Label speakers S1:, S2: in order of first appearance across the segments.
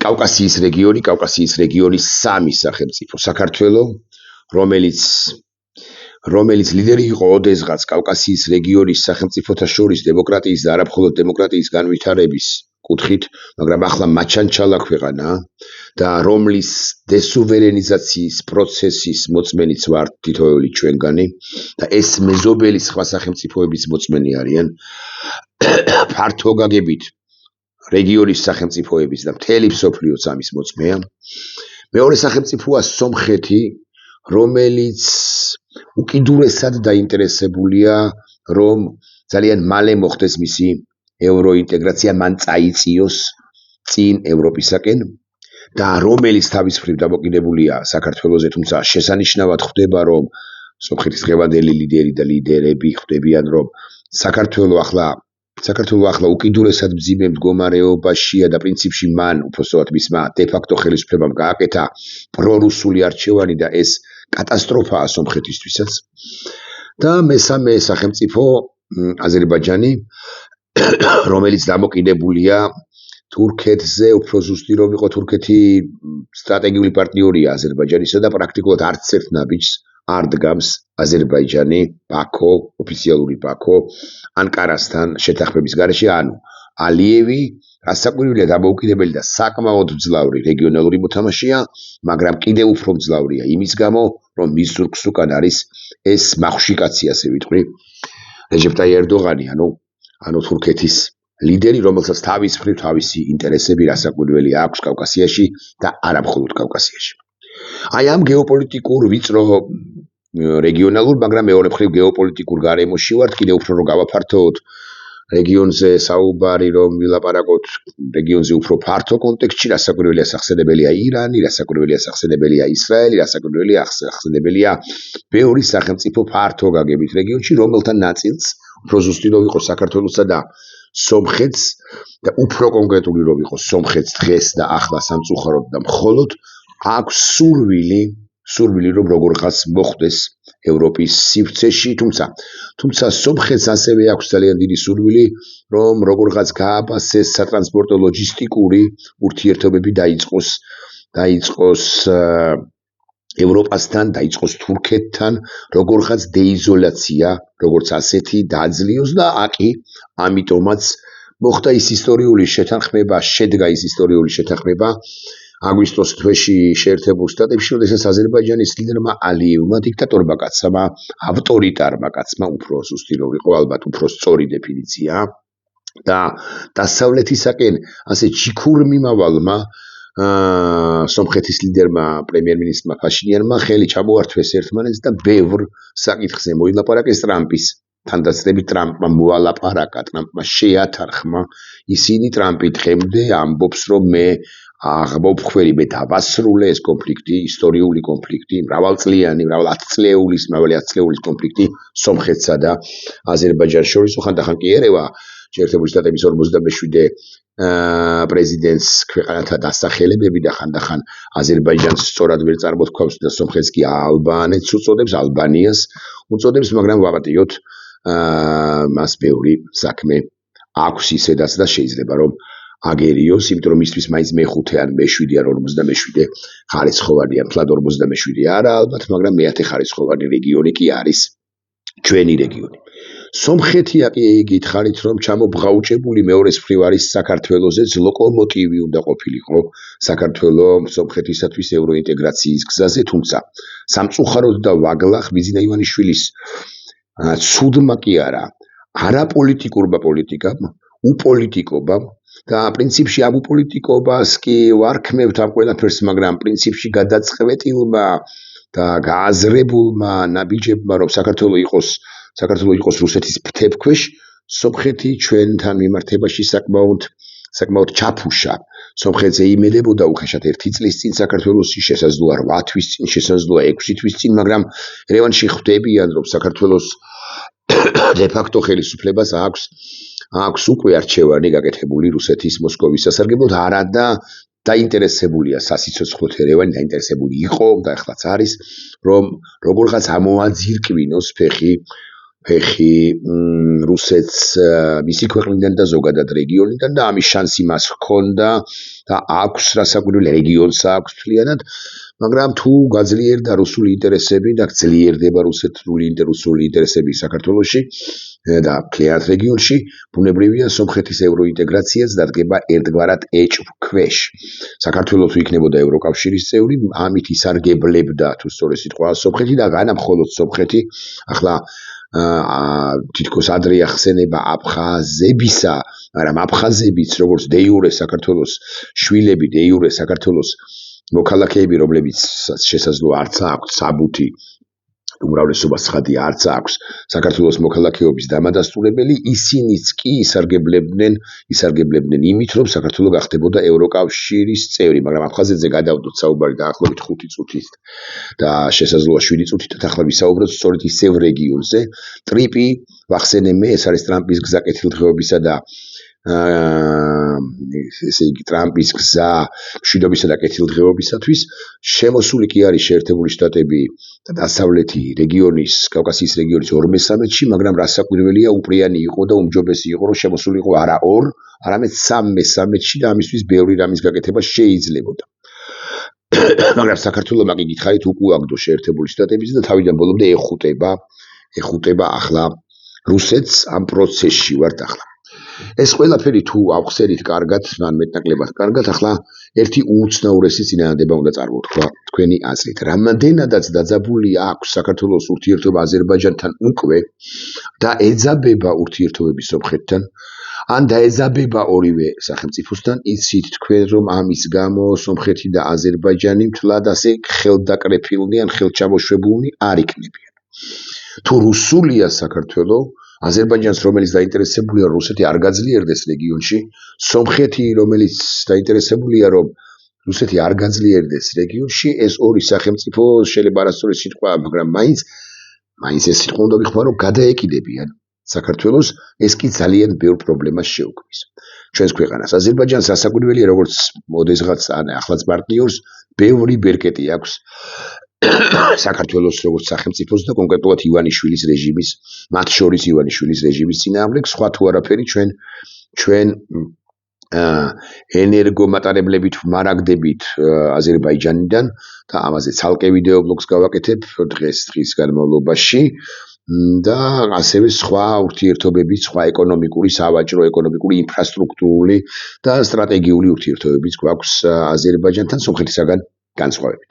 S1: კავკასიის რეგიონის სამი სახელმწიფო საქართველო, რომელიც ლიდერი იყო ოდესღაც კავკასიის რეგიონის სახელმწიფოთა შორის დემოკრატიის და არა მხოლოდ დემოკრატიის განვითარების კუთხით, მაგრამ ახლა მაჩანჩალა ქვეყანა და რომლის დესუვერენიზაციის პროცესის მოწმენიც ვართ თითოეული ჩვენგანი და ეს მეზობელი სხვა სახელმწიფოების მოწმენი არიან ფართო გაგებით რეგიონის სახელმწიფოების და მთელი მსოფლიოც ამის მოწმეა. მეორე სახელმწიფოა სომხეთი, რომელიც უკიდურესად დაინტერესებულია, რომ ძალიან მალე მოხდეს მისი ევროინტეგრაცია, მან წაიწიოს წინ ევროპისაკენ და რომელიც თავის მხრივ დამოკიდებულია საქართველოზე, თუმცა შესანიშნავად ხვდება, რომ სომხეთის დღევანდელი ლიდერი და ლიდერები ხვდებიან, რომ საქართველო ახლა უკიდურესად მძიმე მდგომარეობაშია და პრინციპში მან უпростоად მისმა დე-ფაქტო ხელისუფლებამ გააკეთა პრორუსული არჩევანი და ეს კატასტროფაა სომხეთისთვისაც. და მესამე სახელმწიფო აზერბაიჯანი, რომელიც დამოკიდებულია თურქეთზე, უფრო ზუსტი რომ იყო თურქეთი სტრატეგიული პარტნიორია აზერბაიჯანისა და პრაქტიკულად არც ერთ ნაბიჯს არ დგამს აზერბაიჯანი, ბაქო, ოფიციალური ბაქო, ანკარასთან შეთანხმების გარეშე, ანუ ალიევი რასაკვირველია დამოუკიდებელი და საკმაოდ მძლავრი რეგიონალური მოთამაშეა, მაგრამ კიდევ უფრო მძლავრია იმის გამო, რომ მის ზურგს უკან არის ეს მახუში კაცი, ასე ვიტყვი, რეჯეფ ტაიიპ ერდოღანი, ანუ თურქეთის ლიდერი, რომელსაც თავის მხრივ თავისი ინტერესები რასაკვირველია აქვს კავკასიაში და არა მხოლოდ კავკასიაში. აი ამ გეოპოლიტიკურ ვიწრო რეგიონალურ, მაგრამ მეორე მხრივ გეოპოლიტიკურ გარემოში ვართ, კიდევ უფრო რომ გავაფართოვოთ რეგიონზე საუბარი, რომ ვილაპარაკოთ რეგიონზე უფრო ფართო კონტექსტში, რასაკვირველია სახსენებელია ირანი, რასაკვირველია სახსენებელია ისრაელი, რასაკვირველია სახსენებელია ბევრი სახელმწიფო ფართო გაგებით რეგიონში, რომელთა ნაწილს უფრო ზუსტი რომ იყოს საქართველოსა და სომხეთს და უფრო კონკრეტული რომ იყოს სომხეთს დღეს და ახლა სამწუხაროდ და მხოლოდ აქვს სურვილი რომ როგორღაც მოხვდეს ევროპის სივრცეში, თუმცა სომხეთს ასევე აქვს ძალიან დიდი სურვილი, რომ როგორღაც გააფასეს სატრანსპორტო ლოჯისტიკური ურთიერთობები დაიწყოს ევროპასთან, დაიწყოს თურქეთთან, როგორღაც დეიზოლაცია, როგორც ასეთი დაძლიოს და აკი ამიტომაც მოხდა ის ისტორიული შეთანხმება, შედგა ის ისტორიული შეთანხმება აგვისტოს თვეში შეერთებულ შტატებში, როდესაც აზერბაიჯანის ლიდერმა ალიევმა, დიქტატორმა კაცმა, ავტორიტარმა კაცმა, უფრო ზუსტი რომ იყო, ალბათ უფრო სწორი დეფინიცია და დასავლეთისაკენ ასე ჩიქურ მიმავალმა სომხეთის ლიდერმა, პრემიერ-მინისტრმა ფაშინიანმა ხელი ჩამოართვეს ერთმანეთს და ბევრ საკითხზე მოილაპარაკეს ტრამპის თანდაცნობით ტრამპმა მოალაპარაკა, ტრამპმა შეათარხმა, ისინი ტრამპი დღემდე ამბობს, რომ მე აღმოფხველი მე დავასრულე ეს კონფლიქტი, ისტორიული კონფლიქტი, მრავალი ათწლეულის კონფლიქტი სომხეთსა და აზერბაიჯანს შორის, ხანდახან კი ერევა შეერთებული შტატების 47 პრეზიდენტს ქვეყანათა დასახელებები და ხანდახან აზერბაიჯანს სწორად ვერ წარმოთქვამს და სომხეთს კი ალბანეთს უწოდებს, ალბანიას უწოდებს, მაგრამ ვაპატიოთ მას ბევრი საქმე აქვს ისედაც და შეიძლება რომ აგერიოს, იმიტომ რომ მისთვის მაინც მე-5 ან მე-7 ან 47 ხარისხოვანი ან თლად 47 არა ალბათ, მაგრამ მე-10 ხარისხოვანი რეგიონი კი არის ჩვენი რეგიონი. სომხეთი კი გითხარით, რომ ჩამობღაუჭებული მეორეს მხრივ არის საქართველოზეც ლოკომოტივი უნდა ყოფილიყო საქართველო სომხეთისათვის ევროინტეგრაციის გზაზე, თუმცა სამწუხაროდ და ვაგლახ ბიზნა ივანიშვილის ცუდმა კი არაპოლიტიკურმა პოლიტიკამ, უპოლიტიკობამ და პრინციპში ამ უპოლიტიკობას კი ვარქმევთ ამ ყველაფერს, მაგრამ პრინციპში გადაწყვეტილმა და გააზრებულმა ნაბიჯებმა, რომ საქართველო იყოს რუსეთის ფრთებქვეშ, სომხეთი ჩვენთან მიმართებაში საკმაოდ ჩაფუშა. სომხეთზე იმელებოდა უხეშად 1 წლის წინ საქართველოსი, შესაძლოა 8 თვის წინ, შესაძლოა 6 თვის წინ, მაგრამ ერევანში ხვდებიან, რომ საქართველოს დე-ფაქტო ხელისუფლებას აქვს უკვე არჩევანი გაკეთებული რუსეთის მოსკოვის სასარგებლოდ, არადა დაინტერესებულია სასიცოცხლოდ ერევანი, დაინტერესებული იყო და ახლაც არის, რომ როგორღაც ამოაძირკვინოს ფეხი ფეხი რუსეთს მისი ქვეყნიდან და ზოგადად რეგიონიდან და ამის შანსი მას ჰქონდა და აქვს რასაკვირველი რეგიონს აქვს მთლიანად, მაგრამ თუ გაძლიერდა რუსული ინტერესები და ძლიერდება რუსული ინტერესები საქართველოში და მთლიანად რეგიონში, ბუნებრივია სომხეთის ევროინტეგრაციაც დადგება ერთგვარად ეჭვ ქვეშ. საქართველო თუ იქნებოდა ევროკავშირის წევრი, ამით ისარგებლებდა თუ სწორი სიტყვაა სომხეთი და განა მხოლოდ სომხეთი, ახლა თითქოს ადრე ახსენება აფხაზებისა, მაგრამ აფხაზებიც როგორც დე-იურე საქართველოს შვილები, დე-იურე საქართველოს მოქალაქეები, რომლებიც შესაძლოა არც აქვს საბუთი, უმრავლესობას ცხადი არც აქვს საქართველოს მოქალაქეობის დამადასტურებელი, ისინიც კი ისარგებლებდნენ იმით, რომ საქართველო გახდებოდა ევროკავშირის წევრი, მაგრამ აფხაზეთზე გადავდოთ საუბარი დაახლოებით 5 წუთით და შესაძლოა 7 წუთით, ახლა ვისაუბროთ სწორედ ისევ რეგიონზე. ტრიპი, ვახსენე მე, ეს არის ტრამპის გზა კეთილდღეობისა და ესე იგი ტრამპის გზა მშვიდობისა და კეთილდღეობისათვის. შემოსული კი არის შეერთებული შტატები და დასავლეთი რეგიონის, კავკასიის რეგიონის 2/3-ში, მაგრამ რასაკვირველია, უპრიანი იყო და უმჯობესი იყო, რომ შემოსული იყო არა 2, არამედ 3/3-ში და ამისთვის ბევრი რამის გაკეთება შეიძლებოდა. მაგრამ საქართველოს მაგი გითხარით უკუაგდო შეერთებული შტატების და თავიდან ბოლომდე ეხუტება ახლა რუსეთს ამ პროცესში ვართ ახლა. ეს ყველაფერი თუ ავხსენით კარგად, ან მეტნაკლებად კარგად, ახლა ერთი უუცნაურესი წინადადება უნდა წარმოვთქვა თქვენი აზრით. რამდენადაც დაძაბული აქვს საქართველოს ურთიერთობა აზერბაიჯანთან უკვე და ეძაბება ურთიერთობები სომხეთთან, ან დაეძაბება ორივე სახელმწიფოსთან, იცით თქვენ, რომ ამის გამო სომხეთი და აზერბაიჯანი მთლად ასე ხელდაკრეფილნი ან ხელჩამოშვებულნი არ იქნებიან. თუ რუსულია საქართველო, აზერბაიჯანს, რომელიც დაინტერესებულია, რომ რუსეთი არ გაძლიერდეს რეგიონში, სომხეთი, რომელიც დაინტერესებულია, რომ რუსეთი არ გაძლიერდეს რეგიონში, ეს ორი სახელმწიფო შეიძლება არასწორი სიტყვაა, მაგრამ მაინც ეს სიტყვა უნდა ვიხმარო, რომ გადაეკიდებიან საქართველოს, ეს კი ძალიან ბევრ პრობლემას შეუქმნის. ჩვენს ქვეყანას აზერბაიჯანს რასაკვირველია, როგორც ოდესღაც ან ახლაც პარტნიორს, ბევრი ბერკეტი აქვს საქართველოს როგორც სახელმწიფოს და კონკრეტულად ივანიშვილის რეჟიმის, მათ შორის ივანიშვილის რეჟიმის წინააღმდეგ, სხვა თუ არაფერი ჩვენ ენერგომატარებლებით ვმარაგდებით აზერბაიჯანიდან და ამაზე ცალკე ვიდეო ბლოგს გავაკეთებ დღის განმავლობაში და ასევე სხვა ურთიერთობები, სხვა ეკონომიკური, სავაჭრო ეკონომიკური, ინფრასტრუქტურული და სტრატეგიული ურთიერთობებიც გვაქვს აზერბაიჯანთან სომხეთისაგან განსხვავებით.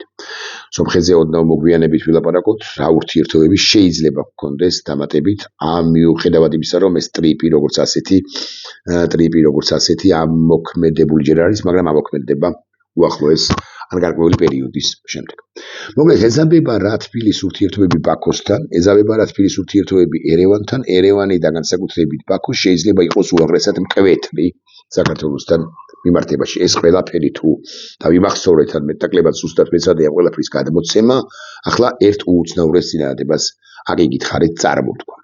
S1: სომხეთზე ოდნავ მოგვიანებით ვილაპარაკოთ, რა ურთიერთობები შეიძლება გქონდეს დამატებით ამ მიუხედავად იმისა, რომ ეს ტრიპი როგორც ასეთი ამოქმედებული ჯერ არის, მაგრამ ამოქმედება უახლოეს ან გარკვეული პერიოდის შემდეგ. მოკლედ ეძაბება რა თბილის ურთიერთობები ბაქოსთან, ეძაბება რა თბილის ურთიერთობები ერევანთან, ერევანი და განსაკუთრებით ბაქო შეიძლება იყოს უაღრესად მკვეთრი საქართველოსთან მიმართებაში. ეს ყველაფერი თუ დავიმახსოვრეთ ან მეტნაკლებად ზუსტად მეცადე ამ ყველაფრის გადმოცემა, ახლა ერთ უუცნაურეს წინადადებას აგიგითხარით წარმოვთქვა.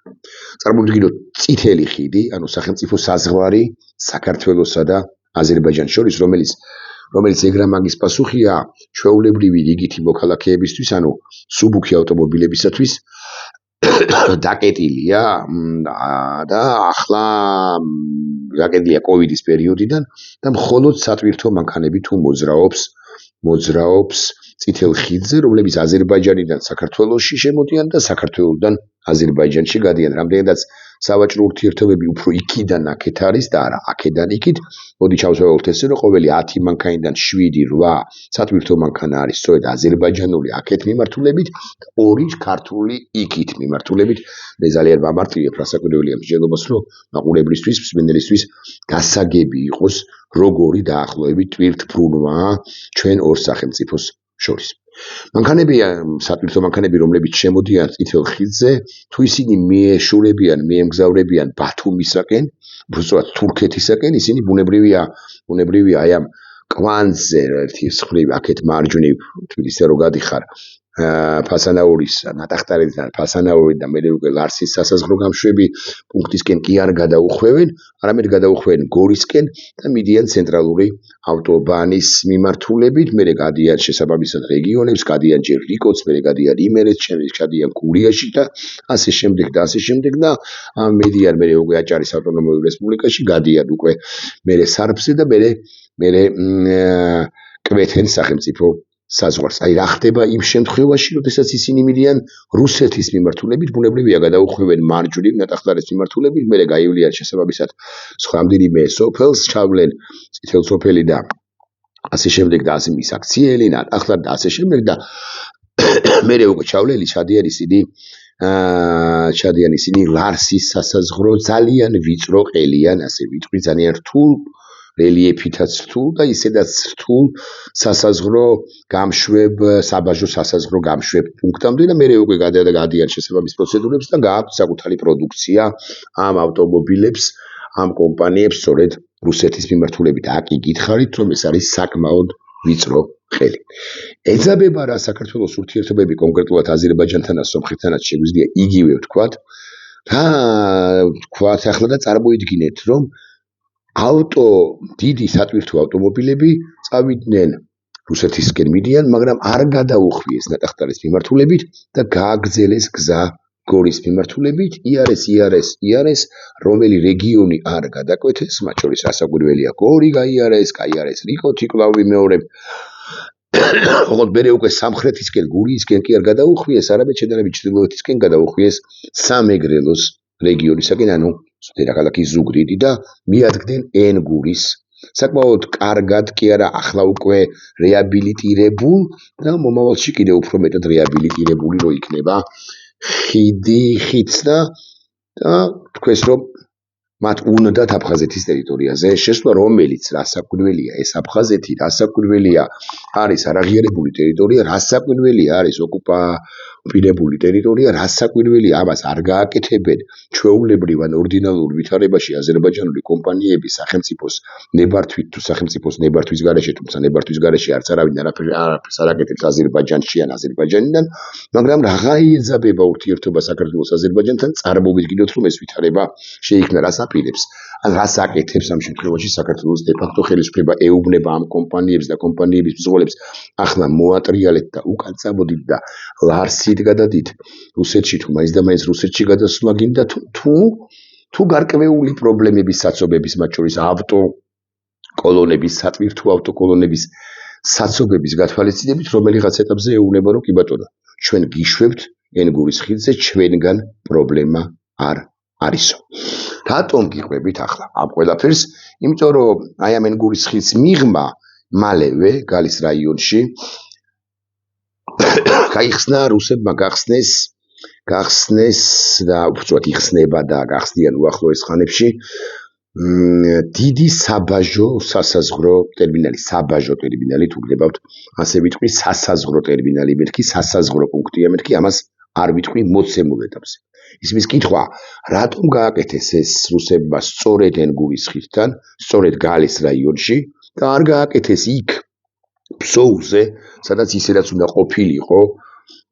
S1: წარმოვიდგინოთ წითელი ხიდი, ანუ სახელმწიფო საზღვარი საქართველოსა და აზერბაიჯანს შორის, რომელიც ეგრამაგის პასუხია ჩვეულებრივი რიგითი მოქალაქეებისთვის, ანუ სუბუქი ავტომობილებისათვის დაკეტილია და ახლა დაკეტილია კოვიდის პერიოდიდან და მხოლოდ სატვირთო მანქანები თუ მოძრაობს წითელ ხიდზე, რომლებიც აზერბაიჯანიდან საქართველოში შემოდიან და საქართველოსდან აზერბაიჯანში გადიან. რამდენადაც სავაჭრო ურთიერთობები უფრო იქიდან აქეთ არის და არა აქედან იქით, მოდი ჩავსვავალოთ ესე, რომ ყოველი 10 მანქანიდან 7-8 სატვირთო მანქანა არის სწორედ აზერბაიჯანული აქეთ მიმართულებით, 2 ქართული იქით მიმართულებით. მე ძალიან ვამარტივებ რასაკვირველია მსჯელობას, რომ მაყურებლისთვის, მსმენელისთვის გასაგები იყოს, როგორი დაახლოებით ტვირთბრუნვაა ჩვენ ორ სახელმწიფოს შორის. სატვირთო მანქანები, რომლებიც შემოდიან წითელ ხიდზე, თუ ისინი მიემგზავრებიან ბათუმისაკენ, უბრალოდ თურქეთისაკენ, ისინი ბუნებრივია აი ამ კვანძზე ერთი მხრივ აქეთ მარჯვნივ თბილისზე რო გადიხარ ფასანაურის ნატახტარიდან ფასანაურიდან მე უკვე ლარსის სასაზღვრო გამშვები პუნქტისკენ კი არ გადაუხვევენ, არამედ გადაუხვევენ გორისკენ და მიდიან ცენტრალური ავტობანის მიმართულებით, მე გადიან შესაბამისად რეგიონებს, გადიან ჯერ რიკოც, მე გადიან იმერეთს, შემდეგ გადიან გურიაში და ასე შემდეგ და მიდიან მე უკვე აჭარის ავტონომიურ რესპუბლიკაში, გადიან უკვე მე სარფზე და მე კვეთენ სახელმწიფო საზღვარს. აი რა ხდება იმ შემთხვევაში, როდესაც ისინი მიდიან რუსეთის მიმართულებით, ბუნებრივია გადაუხვევენ მარჯვნივ ნატახტარის მიმართულებით, მე გაივლიან შესაბამისად სხვამდინიმე სოფელს, ჩავლენ წითელ სოფელი და ასე შემდეგ და ასე მისაქციელი ნატახტად და ასე შემდეგ და მე უკვე ჩავლელი ჩადიან ისინი ლარსის სასაზღვრო ძალიან ვიწრო ყელიან, ასე ვიტყვი ძალიან რთულ რელიეფითაც რთულ და ისედაც რთულ სასაზღვრო გამშვებ საბაჟო სასაზღვრო გამშვებ პუნქტამდე და მე უკვე გადადიან შესაბამის პროცედურებს და გააქვთ საკუთარი პროდუქცია ამ ავტომობილებს ამ კომპანიებს სწორედ რუსეთის მიმართულებით. აკი გითხარით რომ ეს არის საკმაოდ ვიწრო ხელი. ეძაბება რა საქართველოს ურთიერთობები კონკრეტულად აზერბაიჯანთანაც სომხეთთანაც შეგვიძლია იგივე ვთქვათ და ვთქვათ ახლა და წარმოიდგინეთ რომ დიდი სატვირთო ავტომობილები წავიდნენ რუსეთისკენ მიდიან, მაგრამ არ გადაუხვიეს ნატახტარის მიმართულებით და გააგრძელეს გზა გორის მიმართულებით, იარეს, რომელი რეგიონი არ გადაკვეთეს, მათ შორის რასაკვირველია გორი გაიარეს, რიკოთი კლავი მეორე. ოღონდ მე უკვე სამხრეთისკენ გურიისკენ კი არ გადაუხვიეს, არამედ შედარებით ჩრდილოეთისკენ გადაუხვიეს სამეგრელოს რეგიონისაკენ, ანუ დედაქალაქის ზუგდიდი და მიადგნენ ენგურის საკმაოდ კარგად კი არა ახლა უკვე რეაბილიტირებულ და მომავალში კიდევ უფრო მეტად რეაბილიტირებული რო იქნება ხიდიც და თქვენს რომ მათ უნდათ აფხაზეთის ტერიტორიაზე შესვლა, რომელიც რასაკვირველია, ეს აფხაზეთი რასაკვირველია არის არაღიარებული ტერიტორია, რასაკვირველია არის ოკუპირებული ტერიტორია, რასაკვირველია ამას არ გააკეთებენ ჩვეულებრივ ან ორდინალურ ვითარებაში აზერბაიჯანული კომპანიები სახელმწიფოს ნებართვით თუ სახელმწიფოს ნებართვის გარეშე, თუმცა ნებართვის გარეშე არც არავინ არაფერს არ აკეთებს აზერბაიჯანში ან აზერბაიჯანიდან, მაგრამ რაღა იეძაბება ურთიერთობა საქართველოს აზერბაიჯანთან, წარმოვიდგინოთ რომ ეს ვითარება შეიქმნა რას აპირებს, ან რას აკეთებს ამ შემთხვევაში საქართველოს დე-ფაქტო ხელისუფლება ეუბნება ამ კომპანიებს და კომპანიების ბრძოლებს ახლა მოატრიალეთ და უკან წამოდით და ლარსით გადადით რუსეთში თუ მაინც და მაინც რუსეთში გადასვლა გინდა თუ გარკვეული პრობლემების საცობების მათ შორის ავტოკოლონების სატვირთო ავტოკოლონების საცობების გათვალისწინებით რომელიღაც ეტაპზე ეუბნება რომ კი ბატონო ჩვენ გიშვებთ ენგურის ხიდზე ჩვენგან პრობლემა არ არისო. რატომ გიყვებით ახლა ამ ყველაფერს? იმიტომ რომ აი ამ ენგურის ხიდს მიღმა მალევე გალის რაიონში გაიხსნა რუსებმა გახსნეს და უბრალოდ იხსნება და გახსნიან უახლოეს ხანებში დიდი საბაჟო სასაზღვრო ტერმინალი თუ გდებავთ ასე ვიტყვი სასაზღვრო ტერმინალი მეთქი სასაზღვრო პუნქტია მეთქი ამას არ ვიტყვი მოცემულ ეტაპზე. ისმის კითხვა, რატომ გააკეთეს ეს რუსებმა სწორედ ენგურის ხიდთან, სწორედ გალის რაიონში და არ გააკეთეს იქ ფსოუზე, სადაც ისედაც უნდა ყოფილიყო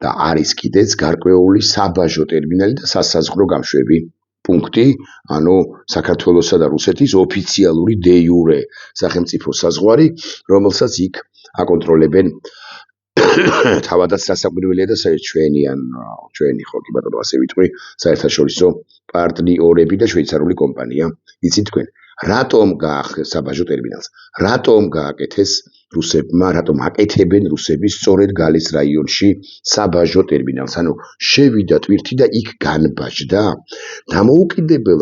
S1: და არის კიდეც გარკვეული საბაჟო ტერმინალი და სასაზღვრო გამშვები პუნქტი, ანუ საქართველოსა და რუსეთის ოფიციალური დე იურე სახელმწიფო საზღვარი, რომელსაც იქ აკონტროლებენ თავადაც რასაკვირველია და ჩვენი ხო კი ბატონო ასე ვიტყვი საერთაშორისო პარტნიორები და შვეიცარიული კომპანია. იცით თქვენ რატომ გაახსნეს საბაჟო ტერმინალს? რატომ გააკეთეს რუსებმა, რატომ აკეთებენ რუსები სწორედ გალის რაიონში საბაჟო ტერმინალს? ანუ შევიდა ტვირთი და იქ განბაჟდა დამოუკიდებელ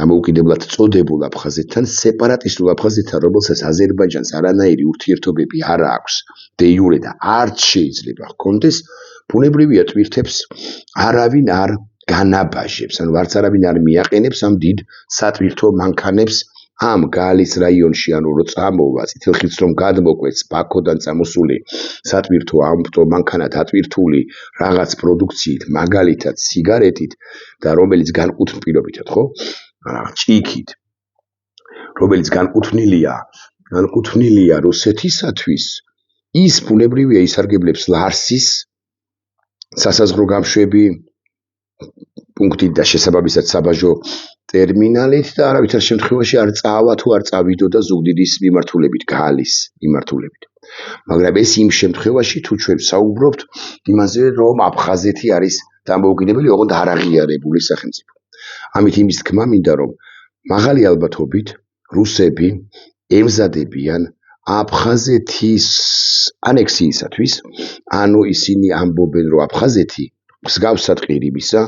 S1: დამოუკიდებლად წოდებულ აფხაზეთთან, სეპარატისტულ აფხაზეთთან, რომელსაც აზერბაიჯანს არანაირი ურთიერთობები არ აქვს დე იურე და არც შეიძლება ჰქონდეს, ბუნებრივია ტვირთებს არავინ არ განაბაჟებს, ანუ არც არავინ არ მიაყენებს ამ დიდ სატვირთო მანქანებს ამ გალის რაიონში, ანუ რო წამოვა წითელ ხიდს რომ გადმოკვეთს ბაქოდან წამოსული სატვირთო მანქანა დატვირთული რაღაც პროდუქციით, მაგალითად სიგარეტით და რომელიც განკუთვნილობითად ხო? ჭიქით, რომელიც განკუთვნილია რუსეთისათვის ის ბუნებრივია ისარგებლებს ლარსის სასაზღვრო გამშვები პუნქტით და შესაბამისად საბაჟო ტერმინალით და არავითარ შემთხვევაში არ წაავა თუ არ წავიდო და ზუგდიდის მიმართულებით, გალის მიმართულებით. მაგრამ ეს იმ შემთხვევაში თუ ჩვენ საუბრობთ იმაზე, რომ აფხაზეთი არის დამოუკიდებელი, ოღონდ არ აღიარებული სახელმწიფო. ამით იმის თქმა მინდა, რომ მაღალი ალბათობით რუსები ემზადებიან აფხაზეთის ანექსიისათვის, ანუ ისინი ამბობენ, რომ აფხაზეთი მსგავსად ყირიმისა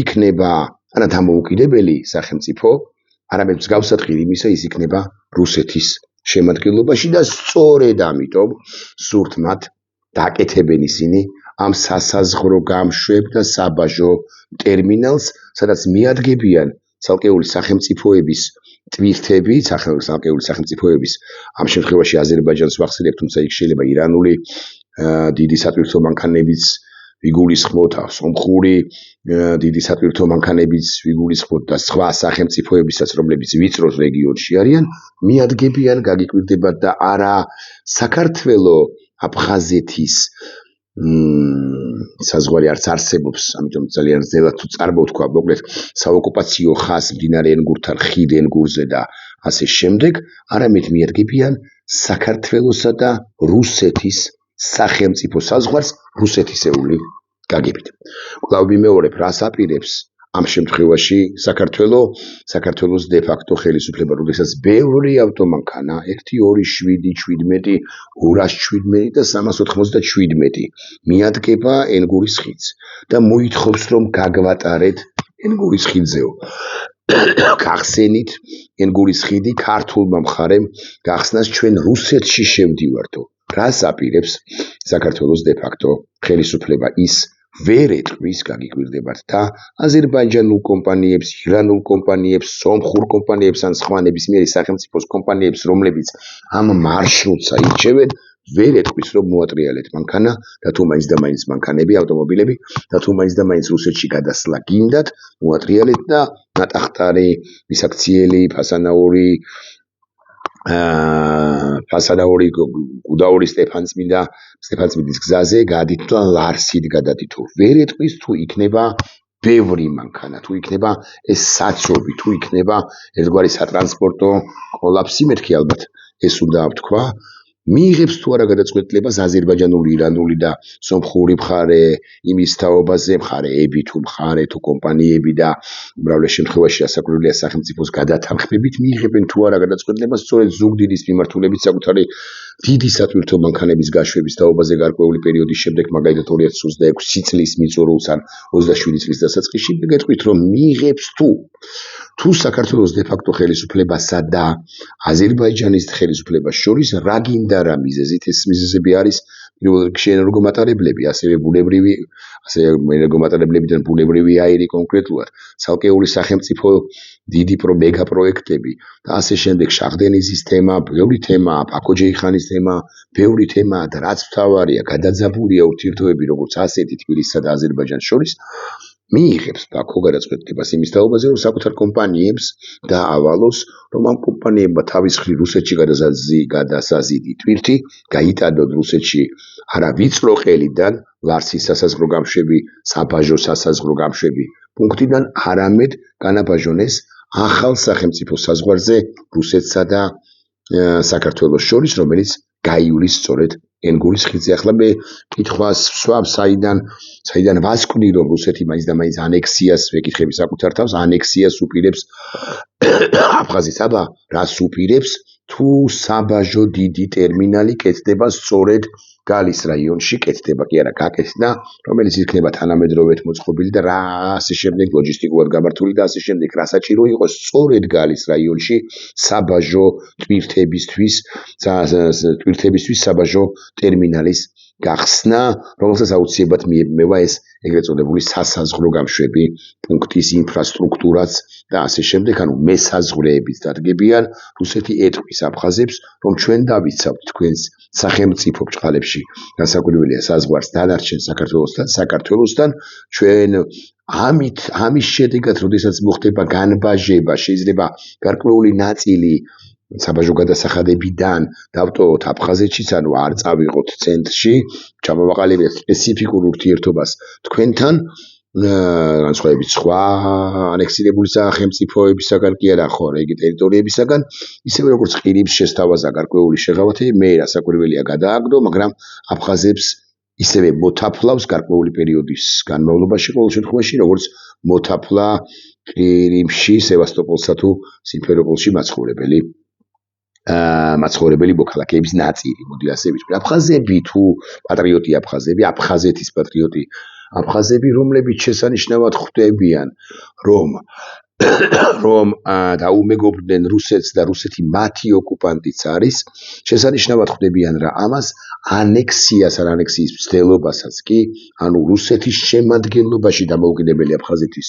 S1: იქნება არა დამოუკიდებელი სახელმწიფო, არამედ მსგავსად ყირიმისა ის იქნება რუსეთის შემადგენლობაში და სწორედ ამიტომ სურთ მათ დაკეთებენ ისინი ამ სასაზღვრო გამშვებ და საბაჟო ტერმინალს, სადაც მიადგებიან ცალკეული სახელმწიფოების ტვირთები, ცალკეული სახელმწიფოების ამ შემთხვევაში აზერბაიჯანს ვახსენებ, თუმცა იქ შეიძლება ირანული დიდი სატვირთო მანქანებიც ვიგულისხმოთ, სომხური დიდი სატვირთო მანქანებიც ვიგულისხმოთ და სხვა სახელმწიფოებისაც, რომლებიც ვიწრო რეგიონში არიან, მიადგებიან, გაგიკვირდებათ და არა საქართველო აფხაზეთის საზღვარი არც არსებობს, ამიტომ ძალიან ძნელად თუ წარმოვთქვა, მოკლედ საოკუპაციო ხაზს მდინარე ენგურთან ხიდ ენგურზე და ასე შემდეგ, არამედ მიადგებიან საქართველოსა და რუსეთის სახელმწიფო საზღვარს რუსეთისეული გაგებით. კვლავ ვიმეორებ, რას აპირებს ამ შემთხვევაში საქართველოს de facto ხელისუფლება, როდესაც ბევრი ავტომანქანა 1, 2, 7, 17, 217 და 397 მიადგება ენგურის ხიდს და მოითხოვს, რომ გაგვატარეთ ენგურის ხიდზეო. გახსენით, ენგურის ხიდი ქართულმა მხარემ გახსნას ჩვენ რუსეთში შევდივართო. რას აპირებს საქართველოს de facto ხელისუფლება? ის ვერ ეტყვის, გაგიკვირდებათ და აზერბაიჯანულ კომპანიებს, ირანულ კომპანიებს, სომხურ კომპანიებს ან სხვა ნებისმიერი სახელმწიფოს კომპანიებს, რომლებიც ამ მარშრუტს აირჩევენ, ვერ ეტყვის, რომ მოატრიალეთ მანქანა და თუ მაინც და მაინც მანქანები, ავტომობილები და თუ მაინც და მაინც რუსეთში გადასვლა გინდათ, მოატრიალეთ და ნატახტარი, მისაქციელი, ფასადაური გუდაური სტეფანწმინდის გზაზე გადით და ლარსით გადადითო. ვერ ეტყვის თუ იქნება ბევრი მანქანა, თუ იქნება ეს საცობი, თუ იქნება ერთგვარი სატრანსპორტო კოლაფსი, მეთქი ალბათ ეს უნდა ვთქვა. მიიღებს თუ არა გადაწყვეტილებას აზერბაიჯანული, ირანული და სომხური მხარე, იმის თაობაზე მხარეები თუ მხარე თუ კომპანიები და უმრავლეს შემთხვევაში ასაკურებელია სახელმწიფოს გადათანხმებით მიიღებენ თუ არა გადაწყვეტილებას სწორედ ზუგდიდის მიმართულებით საკუთარი დიდი სატვირთო მანქანების გაშვების თაობაზე გარკვეული პერიოდის შემდეგ, მაგალითად 2026 წლის მიწურულს ან 27 წლის დასაწყისში გეტყვით, რომ მიიღებს თუ საქართველოს de facto ხელისუფლებასა და აზერბაიჯანის ხელისუფლებას შორის რა გინდა რა მიზეზით, ეს მიზეზები არის პირველ რიგში ენერგომატარებლები, ასევე ენერგომატარებლებიდან ბუნებრივი აირი კონკრეტულად, ცალკეული სახელმწიფო დიდი მეგა პროექტები და ასე შემდეგ, შახდენიზის თემა, ბევრი თემაა, ბაქო-ჯეიხანის თემა, ბევრი თემაა და რაც მთავარია, გადაძაბულია ურთიერთობები როგორც ასეთი თბილისსა და აზერბაიჯანს შორის. მიიღებს ბაქო გადაწყვეტილებას იმის თაობაზე, რომ საკუთარ კომპანიებს დაავალოს, რომ ამ კომპანიებმა თავის მხრივ რუსეთში გადასაზიდი ტვირთი გაიტანონ რუსეთში არა ვიწრო ყელიდან ლარსის სასაზღვრო გამშვები, საბაჟო სასაზღვრო გამშვები პუნქტიდან, არამედ განაბაჟონეს ახალ სახელმწიფო საზღვარზე რუსეთსა და საქართველოს შორის, რომელიც გაივლის სწორედ ენგურის ხიდზე. ახლა მე კითხვას ვსვამ, საიდან ვასკვდი, რომ რუსეთი მაინც და მაინც ანექსიას ვეკითხები საკუთარ თავს, ანექსიას უპირებს აფხაზის, აბა რას უპირებს, თუ საბაჟო დიდი ტერმინალი კეთდება სწორედ გალის რაიონში, კეთდება კი არა გაკეთდა, რომელიც იქნება თანამედროვედ მოწყობილი და რა ასე შემდეგ ლოჯისტიკურად გამართული და ასე შემდეგ, რა საჭირო იყოს სწორედ გალის რაიონში საბაჟო ტვირთებისთვის საბაჟო ტერმინალის გახსნა, რომელსაც აუცილებლად მიებმევა ეს ეგრეთ წოდებული სასაზღვრო გამშვები პუნქტის ინფრასტრუქტურაც და ასე შემდეგ, ანუ მესაზღვრეებით დადგებიან. რუსეთი ეტყვის აფხაზებს, რომ ჩვენ დავიცავთ თქვენს სახელმწიფო ბრჭყალებში განსაკუთრებელია საზღვარს დანარჩენ საქართველოსთან, ჩვენ ამის შედეგად, როდესაც მოხდება განბაჟება, შეიძლება გარკვეული ნაწილი საბაჟო გადასახადებიდან დავტოვოთ აფხაზეთშიც, ანუ არ წავიღოთ ცენტრში, ჩამოვაყალიბეთ სპეციფიკურ ურთიერთობას თქვენთან, განსხვავებით სხვა ანექსირებული სახელმწიფოებისაგან კი არა, ხო, რიგი ტერიტორიებისაგან, ისევე როგორც ყირიმს შესთავაზა გარკვეული შეღავათი, მე რასაკვირველია გადააგდო, მაგრამ აფხაზებს ისევე მოთაფლავს გარკვეული პერიოდის განმავლობაში ყოველ შემთხვევაში, როგორც მოთაფლა ყირიმში, სევასტოპოლსა თუ სიმფეროპოლში მაცხოვრებელი მოქალაქეების ნაწილი, მოდი ასე ვიტყვი. აფხაზები თუ პატრიოტი აფხაზები, აფხაზეთის პატრიოტი აფხაზები, რომლებიც შესანიშნავად ხვდებიან, რომ დაუმეგობრდნენ რუსეთს და რუსეთი მათი ოკუპანტიც არის, შესანიშნავად ხვდებიან რა ამას, ანექსიას ან ანექსიის მცდელობასაც კი, ანუ რუსეთის შემადგენლობაში დამოუკიდებელი აფხაზეთის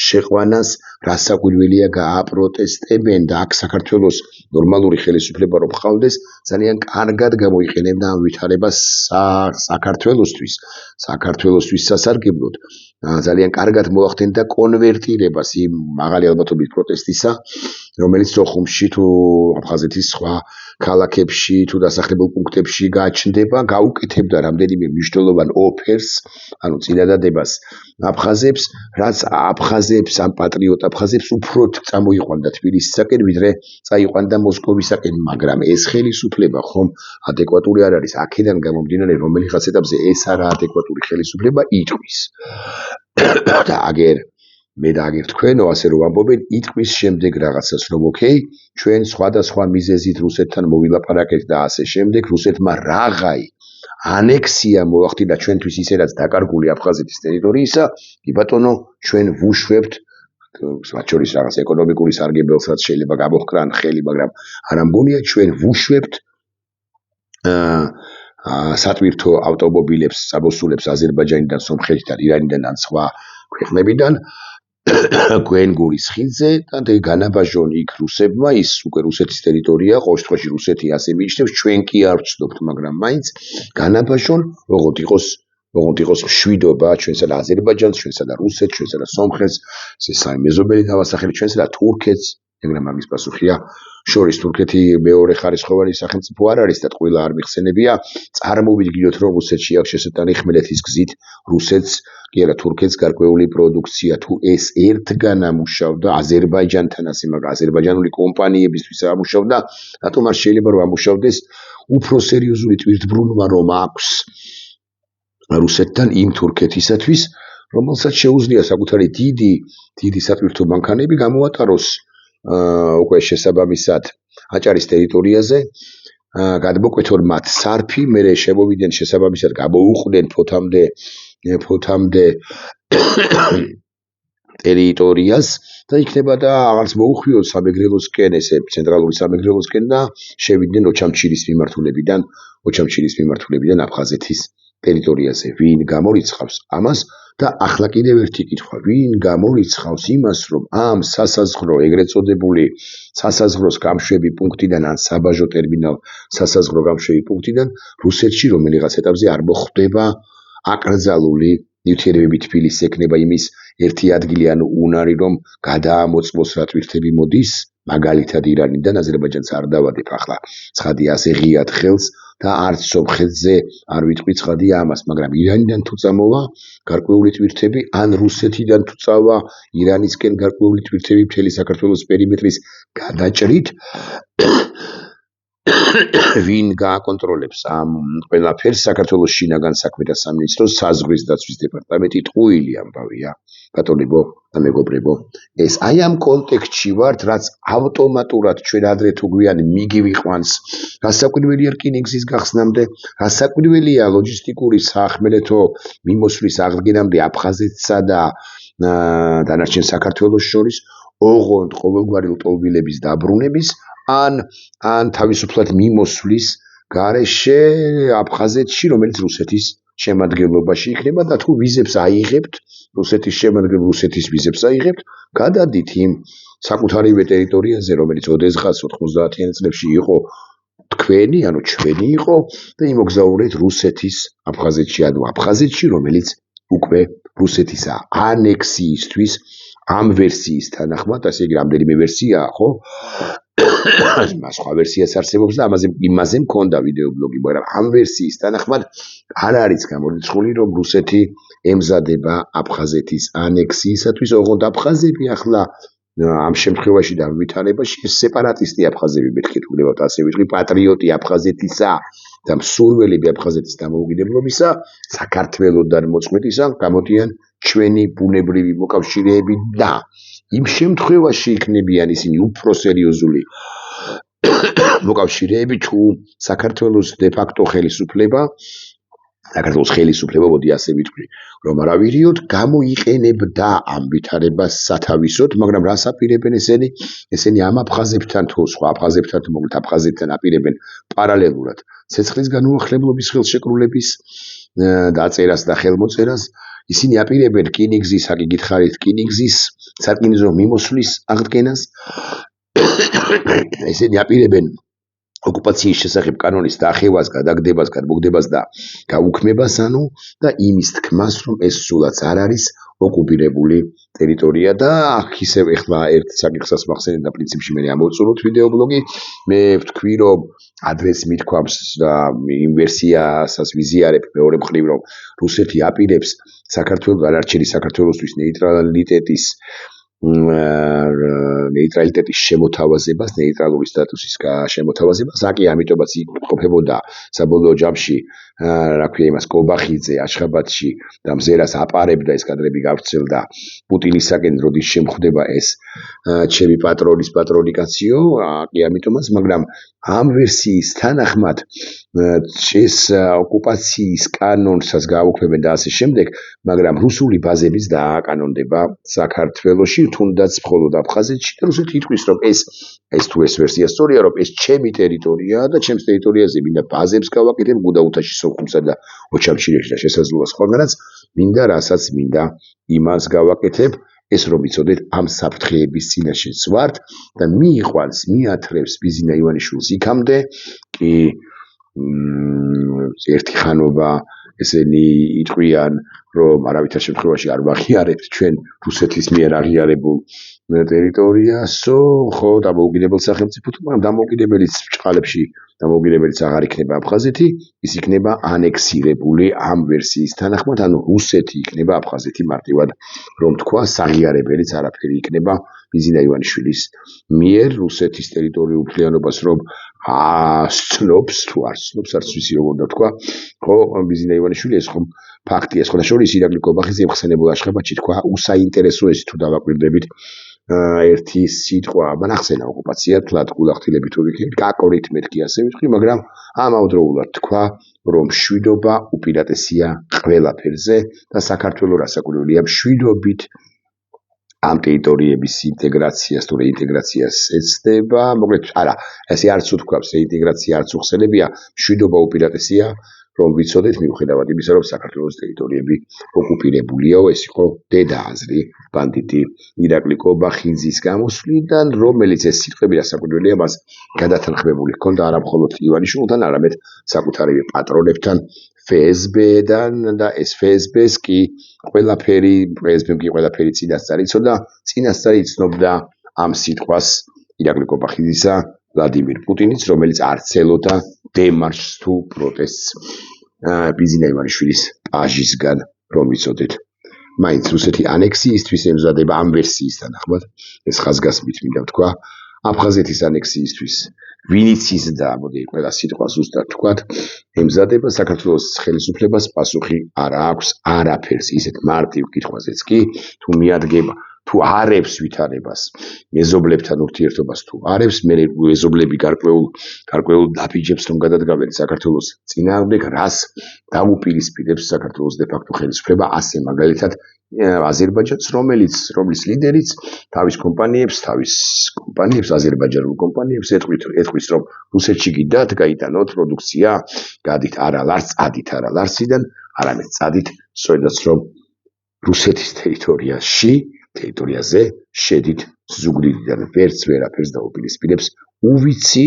S1: შეყვანას, რასაკვირველია გააპროტესტებენ და აქ საქართველოს ნორმალური ხელისუფლება რომ ხავდეს, ძალიან კარგად გამოიყენებდა ამ ვითარებას საქართველოსთვის სასარგებლოდ. ძალიან კარგად მოახდენდა კონვერტირებას იმ მაღალი ალბათობით პროტესტისა, რომელიც სოხუმში თუ აფხაზეთის სხვა ქალაქებში თუ დასახლებულ პუნქტებში გაჩნდება, გაუკეთებდა რამდენიმე მნიშვნელოვან ოფერს, ანუ წინადადებას აფხაზებს, რაც აფხაზებს, ამ პატრიოტ აფხაზებს უფრო წამოიყვანდა თბილისისაკენ, ვიდრე წაიყვანდა მოსკოვისაკენ, მაგრამ ეს ხელისუფლება ხომ ადეკვატური არ არის. აქედან გამომდინარე, რომელიღაც ეტაპზე ეს არა ადეკვატური ხელისუფლება იტყვის. და აგერ თქვენო, ასე რომ ამბობენ, იტყვის შემდეგ რაღაცას, რომ ოკეი, ჩვენ სხვადასხვა მიზეზით რუსეთთან მოვილაპარაკეთ და ასე შემდეგ, რუსეთმა რაღაცა ანექსია მოახდინა ჩვენთვის ისედაც დაკარგული აფხაზეთის ტერიტორიისა, კი ბატონო, ჩვენ ვუშვებთ, მათ შორის რაღაც ეკონომიკური სარგებელსაც შეიძლება გამოჰკრან ხელი, მაგრამ არ ამგონია, ჩვენ ვუშვებთ სატვირთო ავტომობილებს, საბოსულებს აზერბაიჯანიდან, სომხეთიდან, ირანიდან ან სხვა ქვეყნებიდან გვენგურის ხიდზე და განაბაჟონ იქ რუსებმა, ის უკვე რუსეთის ტერიტორია, ყოველ შემთხვევაში რუსეთი ასე მიიჩნევს, ჩვენ კი არ ვცნობთ, მაგრამ მაინც განაბაჟონ, ოღონდ იყოს მშვიდობა ჩვენსა და აზერბაიჯანს, ჩვენსა და რუსეთს, ჩვენსა და სომხეთს, ეს სამი მეზობელი დავასახელეთ, ჩვენსა და თურქეთს, მაგრამ ამის პასუხია შორის თურქეთი მეორე ხარისხოვანი სახელმწიფო არ არის და ყველა არ მიხსენებია, წარმოვიდგინოთ, რომ რუსეთში აქვს შესატანი ხმელეთის გზით რუსეთს კი არა თურქეთს გარკვეული პროდუქცია თუ ეს ერთგან ამუშავდა აზერბაიჯანთან ასე, მაგრამ აზერბაიჯანული კომპანიებისთვის ამუშავდა, რატომ არ შეიძლება რომ ამუშავდეს უფრო სერიოზული ტვირთბრუნვა რომ აქვს რუსეთთან იმ თურქეთისათვის, რომელსაც შეუძლია საკუთარი დიდი სატვირთო მანქანები გამოატაროს უკვე შესაბამისად აჭარის ტერიტორიაზე, გადმოკვეთონ მათ სარფი, მერე შემოვიდნენ შესაბამისად გამოუყვნენ ფოთამდე ტერიტორიას და იქნება და აღარც მოუხვიოთ სამეგრელოსკენ, ესე ცენტრალური სამეგრელოსკენ და შევიდნენ ოჩამჩირის მიმართულებიდან აფხაზეთის ტერიტორიაზე. ვინ გამორიცხავს ამას? და ახლა კიდევ ერთი კითხვა, ვინ გამორიცხავს იმას, რომ ამ სასაზღვრო, ეგრეთ წოდებული სასაზღვროს გამშვები პუნქტიდან ან საბაჟო ტერმინალ სასაზღვრო გამშვები პუნქტიდან რუსეთში რომელიღაც ეტაპზე არ მოხვდება აკრძალული ნივთიერებები თბილისს ექნება იმის ერთი ადგილი, ანუ უნარი რომ გადაამოწმოს რა ტვირთები მოდის, მაგალითად ირანიდან აზერბაიჯანს არ დავადებ ახლა ცხადი ასე ღიად ხელს და არც სომხეთზე არ ვიტყვი ცხადი ამას, მაგრამ ირანიდან თუ წამოვა გარკვეული ტვირთები, ან რუსეთიდან თუ წავა ირანისკენ გარკვეული ტვირთები მთელი საქართველოს პერიმეტრის გადაჭრით, ვინ გააკონტროლებს ამ ყველაფერს? საქართველოს შინაგან საქმეთა სამინისტროს საზღვრის დაცვის დეპარტამენტი ტყუილი ამბავია, ბატონებო და მეგობრებო. ეს აი ამ კონტექსტში ვართ, რაც ავტომატურად ჩვენ ადრე თუ გვიან მიგივიყვანს რასაკვირველია რკინიგზის გახსნამდე, რასაკვირველია ლოჯისტიკური საახმელეთო მიმოსვლის აღდგენამდე აფხაზეთსა და დანარჩენ საქართველოს შორის, ოღონდ ყოველგვარი ლტოლვილების დაბრუნების ან თავისუფლად მიმოსვლის გარეშე აფხაზეთში, რომელიც რუსეთის შემადგენლობაში იქნება და თუ ვიზებს აიღებთ, რუსეთის ვიზებს აიღებთ, გადადით იმ საკუთარივე ტერიტორიაზე, რომელიც ოდესღაც 90-იან წლებში იყო თქვენი, ანუ ჩვენი იყო და იმოგზაურეთ რუსეთის აფხაზეთში, ანუ აფხაზეთში, რომელიც უკვე რუსეთისა ანექსიისთვის ამ ვერსიის თანახმად, ასე იგი რამდენიმე ვერსიაა, ხო? სხვა ვერსიაც არსებობს და იმაზე მქონდა ვიდეობლოგი, მაგრამ ამ ვერსიის თანახმად არ არის გამორიცხული, რომ რუსეთი ემზადება აფხაზეთის ანექსიისათვის, ოღონდ აფხაზები ახლა ამ შემთხვევაში და ვითარებაში სეპარატისტი აფხაზები მეთქით ვგნებავთ, ასე ვიტყვი პატრიოტი აფხაზეთისა და მსურველები აფხაზეთის დამოუკიდებლობისა, საქართველოსთან მოწყვეტისა გამოდიან ჩვენი ბუნებრივი მოკავშირეები და იმ შემთხვევაში იქნებიან ისინი უფრო სერიოზული მოკავშირეები, თუ საქართველოს დე-ფაქტო ხელისუფლება, საქართველოს ხელისუფლება, მოდი ასე ვიტყვი, რომ არავირიოდ გამოიყენებდა ამ ვითარებას სათავისოდ, მაგრამ რას აპირებენ ესენი? ესენი ამ აფხაზებთან თუ სხვა აფხაზებთან თუ მოკლედ აფხაზეთთან აპირებენ პარალელურად ცეცხლის განუახლებლობის ხელშეკრულების დაწერას და ხელმოწერას. ისინი აპირებენ რკინიგზის, აქ გითხარით რკინიგზის სარკინიგზო მიმოსვლის აღდგენას. ესენი აპირებენ ოკუპაციის შესახებ კანონის დახევას, გადაგდებას, გადმოგდებას და გაუქმებას, ანუ და იმის თქმას, რომ ეს სულაც არ არის ოკუპირებული ტერიტორია და აქ ისევ ეხლა ერთ საკითხსაც მახსენებ და პრინციპში მე ამოვწუროთ ვიდეობლოგი. მე ვთქვი, რომ ადრეს მithქვამს და იმ ვერსიასაც ვიზიარებ მეორე მხრივ, რომ რუსეთი აპირებს საქართველოს არჩენის საქართველოსთვის ნეიტრალიტეტის შემოთავაზებას, ნეიტრალური სტატუსის შემოთავაზებას, აკი ამიტომაც იყოფებოდა საბოლოო ჯამში, რა ქვია იმას კობახიძე აშხაბადში და მზერას აპარებდა ეს კადრები გავრცელდა პუტინისაკენ, როდის შემხვდება ეს ჩემი პატრონის პატრონიკაციო, აკი ამიტომაც, მაგრამ ამ ვერსიის თანახმად ეს ოკუპაციის კანონსაც გააუქმებენ და ასე შემდეგ, მაგრამ რუსული ბაზების დააკანონდება საქართველოში, თუნდაც მხოლოდ აფხაზეთში და რუსეთი იტყვის, რომ ეს ვერსია სწორია, რომ ეს ჩემი ტერიტორიაა და ჩემს ტერიტორიაზე მინდა ბაზებს გავაკეთებ გუდაუთაში, სოხუმსა და ოჩამჩირებში და შესაძლოა სხვაგანაც, მინდა რასაც მინდა იმას გავაკეთებ. ეს რომ იცოდეთ ამ საფრთხეების წინაშე ვართ და მიიყვანს, მიათრევს ბიზინა ივანიშვილს იქამდე, კი ერთი ხანობა ესენი იტყვიან, რომ არავითარ შემთხვევაში არ ვაღიარებთ ჩვენ რუსეთის მიერ აღიარებულ ტერიტორიასო, ხო, დამოუკიდებელ სახელმწიფოთო, მაგრამ დამოუკიდებელიც ბრჭყალებში დამოუკიდებელიც აღარ იქნება აფხაზეთი, ის იქნება ანექსირებული ამ ვერსიის თანახმად, ანუ რუსეთი იქნება აფხაზეთი მარტივად, რომ თქვა, საღიარებელიც არაფერი იქნება ბიზინა ივანიშვილის მიერ რუსეთის ტერიტორიულ მთლიანობას, რომ სცნობს, თუ არ სცნობს, არც ვიცი როგორ და თქვა, ხო, ბიზინა ივანიშვილი ეს ხომ ფაქტია, სხვა შორის ირაკლი კობახიძე ემხსენებოდა აშხაბადში, თქვა, უსაინტერესო ეს თუ დავაკვირდებით ერთი სიტყვა, მანახსენა ოკუპაცია, თლად გულახდილებით თუ ვიქნებით, გაკორით მეთქი ასე ვიტყვი, მაგრამ ამავდროულად თქვა, რომ მშვიდობა უპირატესია ყველაფერზე და საქართველოს რასაკვირველია მშვიდობით ამ ტერიტორიების ინტეგრაციას თუ რეინტეგრაციას ეცდება, მოკლედ, არა, ესე არც უთქვამს, რეინტეგრაცია არც უხსენებია, მშვიდობა უპირატესია, რომ ვიცოდეთ მიუხედავად იმისა, რომ საქართველოს ტერიტორიები ოკუპირებულია, ეს იყო დედა აზრი ბანდიტი ირაკლი კობახიძის გამოსვლიდან, რომელიც ეს სიტყვები რასაკვირველია მას გადათანხმებული ჰქონდა არა მხოლოდ ივანიშვილთან, არამედ საკუთარი პატრონებთან FSB-დან და ეს FSB-ს კი ყველაფერი წინასწარ იცოდა, წინასწარ იცნობდა ამ სიტყვას ირაკლი კობახიძისა ვლადიმირ პუტინიც, რომელიც არ ცელოდა დემარშს თუ პროტესტს ბიზინა ივანიშვილის პაჟისგან, რომ ვიცოდეთ. მაინც რუსეთი ანექსიისთვის ემზადება ამ ვერსიის თანახმად, ეს ხაზგასმით მინდა ვთქვა, აფხაზეთის ანექსიისთვის ვინიც იზრდა, მოდი ყველა სიტყვა ზუსტად ვთქვათ, ემზადება საქართველოს ხელისუფლებას პასუხი არ აქვს არაფერს, ისეთ მარტივ კითხვაზეც კი, თუ მიადგება, თუ არებს ვითარებას, მეზობლებთან ურთიერთობას თუ არებს, მე მეზობლები გარკვეულ დაფიჯებს რომ გადადგავენ საქართველოს წინააღმდეგ, რას დაუპირისპირებს საქართველოს დე-ფაქტო ხელისუფლება, ასე მაგალითად აზერბაიჯანს, რომლის ლიდერიც თავის კომპანიებს, აზერბაიჯანულ კომპანიებს ეთქვის, რომ რუსეთში გიდათ, გაიტანოთ პროდუქცია, გადით არა ლარსიდან, არამედ წადით, სწორედაც რომ რუსეთის ტერიტორიაზე შედით ზუგდიდიდან ვერაფერს დაუპირისპირებს უვიცი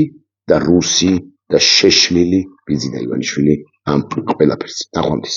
S1: და რუსი და შეშლილი ბიზინა ივანიშვილი ამ ყველაფერს. ნახვამდის.